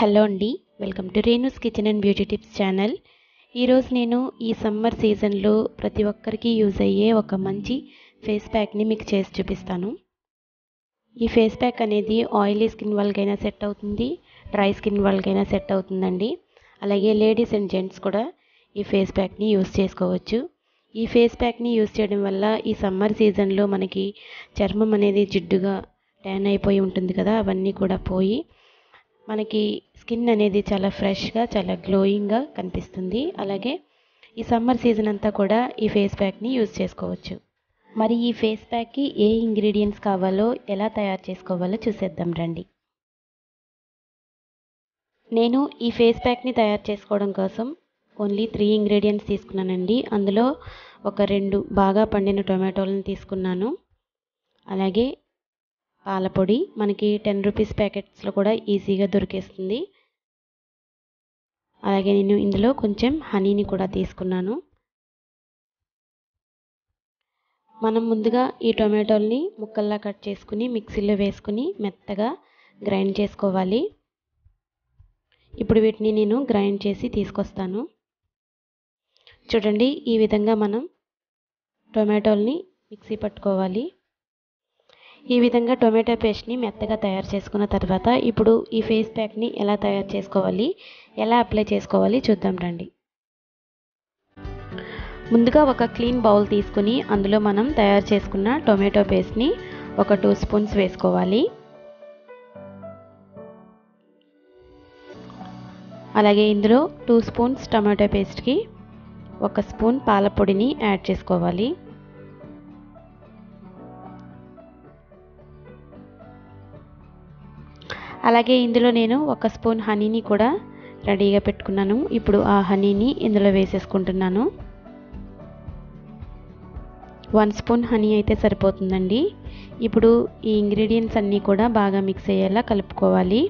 Hello అండి, welcome to Renu's kitchen and beauty tips channel. ఈరోజు నేను ఈ సమ్మర్ సీజన్లో ప్రతి ఒక్కరికి యూజ్ అయ్యే ఒక మంచి ఫేస్ ప్యాక్ని మీకు చేసి చూపిస్తాను. ఈ ఫేస్ ప్యాక్ అనేది ఆయిలీ స్కిన్ వాళ్ళకైనా సెట్ అవుతుంది, డ్రై స్కిన్ వాళ్ళకైనా సెట్ అవుతుందండి. అలాగే లేడీస్ అండ్ జెంట్స్ కూడా ఈ ఫేస్ ప్యాక్ని యూజ్ చేసుకోవచ్చు. ఈ ఫేస్ ప్యాక్ని యూజ్ చేయడం వల్ల ఈ సమ్మర్ సీజన్లో మనకి చర్మం అనేది జిడ్డుగా ట్యాన్ అయిపోయి ఉంటుంది కదా, అవన్నీ కూడా పోయి మనకి స్కిన్ అనేది చాలా ఫ్రెష్గా, చాలా గ్లోయింగ్గా కనిపిస్తుంది. అలాగే ఈ సమ్మర్ సీజన్ అంతా కూడా ఈ ఫేస్ ప్యాక్ని యూజ్ చేసుకోవచ్చు. మరి ఈ ఫేస్ ప్యాక్కి ఏ ఇంగ్రీడియంట్స్ కావాలో, ఎలా తయారు చేసుకోవాలో చూసేద్దాం రండి. నేను ఈ ఫేస్ ప్యాక్ని తయారు చేసుకోవడం కోసం ఓన్లీ 3 ఇంగ్రీడియంట్స్ తీసుకున్నానండి. అందులో ఒక 2 బాగా పండిన టొమాటోలను తీసుకున్నాను. అలాగే పాలపొడి మనకి 10 రూపీస్ ప్యాకెట్స్లో కూడా ఈజీగా దొరికేస్తుంది. అలాగే నేను ఇందులో కొంచెం హనీని కూడా తీసుకున్నాను. మనం ముందుగా ఈ టొమాటోల్ని ముక్కల్లా కట్ చేసుకుని మిక్సీలో వేసుకుని మెత్తగా గ్రైండ్ చేసుకోవాలి. ఇప్పుడు వీటిని నేను గ్రైండ్ చేసి తీసుకొస్తాను. చూడండి, ఈ విధంగా మనం టొమాటోల్ని మిక్సీ పట్టుకోవాలి. ఈ విధంగా టొమాటో పేస్ట్ని మెత్తగా తయారు చేసుకున్న తర్వాత ఇప్పుడు ఈ ఫేస్ ప్యాక్ని ఎలా తయారు చేసుకోవాలి, ఎలా అప్లై చేసుకోవాలి చూద్దాం రండి. ముందుగా ఒక క్లీన్ బౌల్ తీసుకుని అందులో మనం తయారు చేసుకున్న టొమాటో పేస్ట్ని ఒక 2 స్పూన్స్ వేసుకోవాలి. అలాగే ఇందులో 2 స్పూన్స్ టొమాటో పేస్ట్కి 1 స్పూన్ పాలపొడిని యాడ్ చేసుకోవాలి. అలాగే ఇందులో నేను 1 స్పూన్ హనీని కూడా రెడీగా పెట్టుకున్నాను. ఇప్పుడు ఆ హనీని ఇందులో వేసేసుకుంటున్నాను. 1 స్పూన్ హనీ అయితే సరిపోతుందండి. ఇప్పుడు ఈ ఇంగ్రీడియంట్స్ అన్నీ కూడా బాగా మిక్స్ అయ్యేలా కలుపుకోవాలి.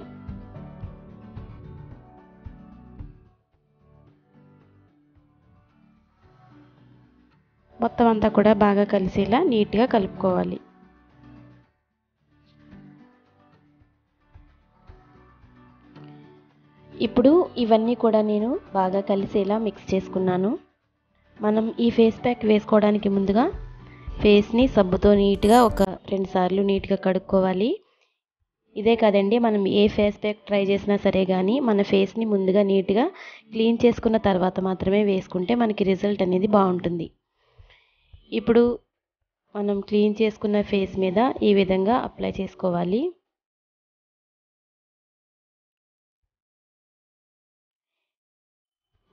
మొత్తం అంతా కూడా బాగా కలిసేలా నీట్గా కలుపుకోవాలి. ఇప్పుడు ఇవన్నీ కూడా నేను బాగా కలిసేలా మిక్స్ చేసుకున్నాను. మనం ఈ ఫేస్ ప్యాక్ వేసుకోవడానికి ముందుగా ఫేస్ని సబ్బుతో నీట్గా ఒక 2 సార్లు నీట్గా కడుక్కోవాలి. ఇదే కాదండి, మనం ఏ ఫేస్ ప్యాక్ ట్రై చేసినా సరే కానీ మన ఫేస్ని ముందుగా నీట్గా క్లీన్ చేసుకున్న తర్వాత మాత్రమే వేసుకుంటే మనకి రిజల్ట్ అనేది బాగుంటుంది. ఇప్పుడు మనం క్లీన్ చేసుకున్న ఫేస్ మీద ఈ విధంగా అప్లై చేసుకోవాలి.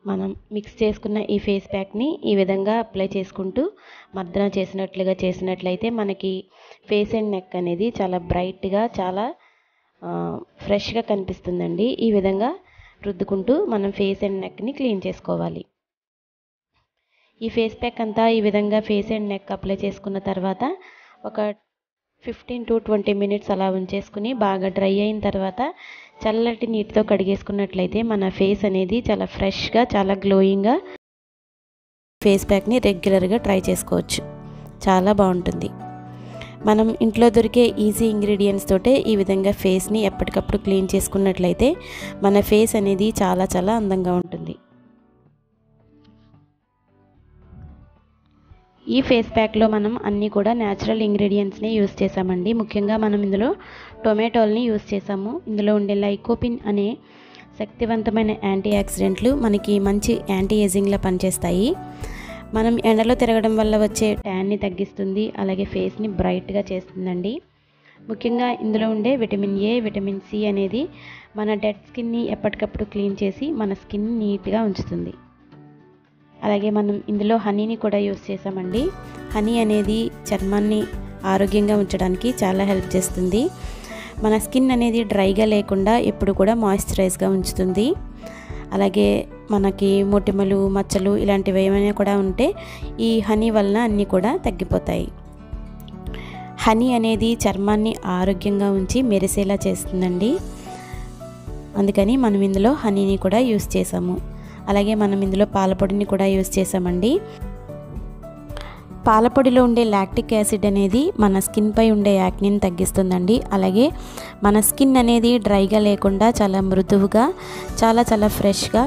మనం మిక్స్ చేసుకున్న ఈ ఫేస్ ప్యాక్ని ఈ విధంగా అప్లై చేసుకుంటూ మర్దన చేసినట్లయితే మనకి ఫేస్ అండ్ నెక్ అనేది చాలా బ్రైట్గా, చాలా ఫ్రెష్గా కనిపిస్తుందండి. ఈ విధంగా రుద్దుకుంటూ మనం ఫేస్ అండ్ నెక్ని క్లీన్ చేసుకోవాలి. ఈ ఫేస్ ప్యాక్ అంతా ఈ విధంగా ఫేస్ అండ్ నెక్ అప్లై చేసుకున్న తర్వాత ఒక 15 to 20 మినిట్స్ అలా ఉంచేసుకుని బాగా డ్రై అయిన తర్వాత చల్లటి నీటితో కడిగేసుకున్నట్లయితే మన ఫేస్ అనేది చాలా ఫ్రెష్గా, చాలా గ్లోయింగ్గా ఫేస్ ప్యాక్ని రెగ్యులర్గా ట్రై చేసుకోవచ్చు. చాలా బాగుంటుంది. మనం ఇంట్లో దొరికే ఈజీ ఇంగ్రీడియంట్స్ తోటే ఈ విధంగా ఫేస్ని ఎప్పటికప్పుడు క్లీన్ చేసుకున్నట్లయితే మన ఫేస్ అనేది చాలా చాలా అందంగా ఉంటుంది. ఈ ఫేస్ ప్యాక్లో మనం అన్నీ కూడా న్యాచురల్ ఇంగ్రీడియంట్స్ని యూస్ చేసామండి. ముఖ్యంగా మనం ఇందులో టొమాటోల్ని యూస్ చేసాము. ఇందులో ఉండే లైకోపిన్ అనే శక్తివంతమైన యాంటీ ఆక్సిడెంట్లు మనకి మంచి యాంటీ ఏజింగ్లా పనిచేస్తాయి. మనం ఎండలో తిరగడం వల్ల వచ్చే ట్యాన్ని తగ్గిస్తుంది. అలాగే ఫేస్ని బ్రైట్గా చేస్తుందండి. ముఖ్యంగా ఇందులో ఉండే విటమిన్ ఏ, విటమిన్ సి అనేది మన డెడ్ స్కిన్ని ఎప్పటికప్పుడు క్లీన్ చేసి మన స్కిన్ నీట్గా ఉంచుతుంది. అలాగే మనం ఇందులో హనీని కూడా యూస్ చేసామండి. హనీ అనేది చర్మాన్ని ఆరోగ్యంగా ఉంచడానికి చాలా హెల్ప్ చేస్తుంది. మన స్కిన్ అనేది డ్రైగా లేకుండా ఎప్పుడు కూడా మాయిశ్చరైజ్గా ఉంచుతుంది. అలాగే మనకి మొటిమలు, మచ్చలు ఇలాంటివి ఏమైనా కూడా ఉంటే ఈ హనీ వలన అన్నీ కూడా తగ్గిపోతాయి. హనీ అనేది చర్మాన్ని ఆరోగ్యంగా ఉంచి మెరిసేలా చేస్తుందండి. అందుకని మనం ఇందులో హనీని కూడా యూస్ చేసాము. అలాగే మనం ఇందులో పాలపొడిని కూడా యూస్ చేసామండి. పాలపొడిలో ఉండే లాక్టిక్ యాసిడ్ అనేది మన స్కిన్ పై ఉండే యాక్నీని తగ్గిస్తుందండి. అలాగే మన స్కిన్ అనేది డ్రైగా లేకుండా చాలా మృదువుగా చాలా ఫ్రెష్గా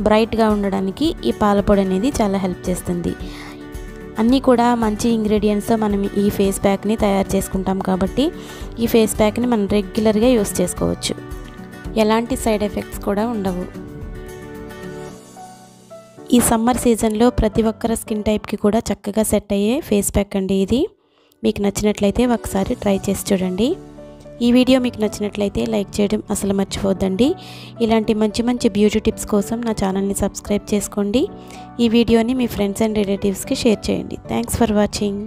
బ్రైట్గా ఉండడానికి ఈ పాలపొడి అనేది చాలా హెల్ప్ చేస్తుంది. అన్నీ కూడా మంచి ఇంగ్రీడియంట్స్తో మనం ఈ ఫేస్ ప్యాక్ని తయారు చేసుకుంటాం కాబట్టి ఈ ఫేస్ ప్యాక్ని మనం రెగ్యులర్గా యూస్ చేసుకోవచ్చు. ఎలాంటి సైడ్ ఎఫెక్ట్స్ కూడా ఉండవు. ఈ సమ్మర్ సీజన్లో ప్రతి ఒక్కరి స్కిన్ టైప్కి కూడా చక్కగా సెట్ అయ్యే ఫేస్ ప్యాక్ అండి ఇది. మీకు నచ్చినట్లయితే ఒకసారి ట్రై చేసి చూడండి. ఈ వీడియో మీకు నచ్చినట్లయితే లైక్ చేయడం అసలు మర్చిపోద్దండి. ఇలాంటి మంచి బ్యూటీ టిప్స్ కోసం నా ఛానల్ని సబ్స్క్రైబ్ చేసుకోండి. ఈ వీడియోని మీ ఫ్రెండ్స్ అండ్ రిలేటివ్స్కి షేర్ చేయండి. Thanks for watching.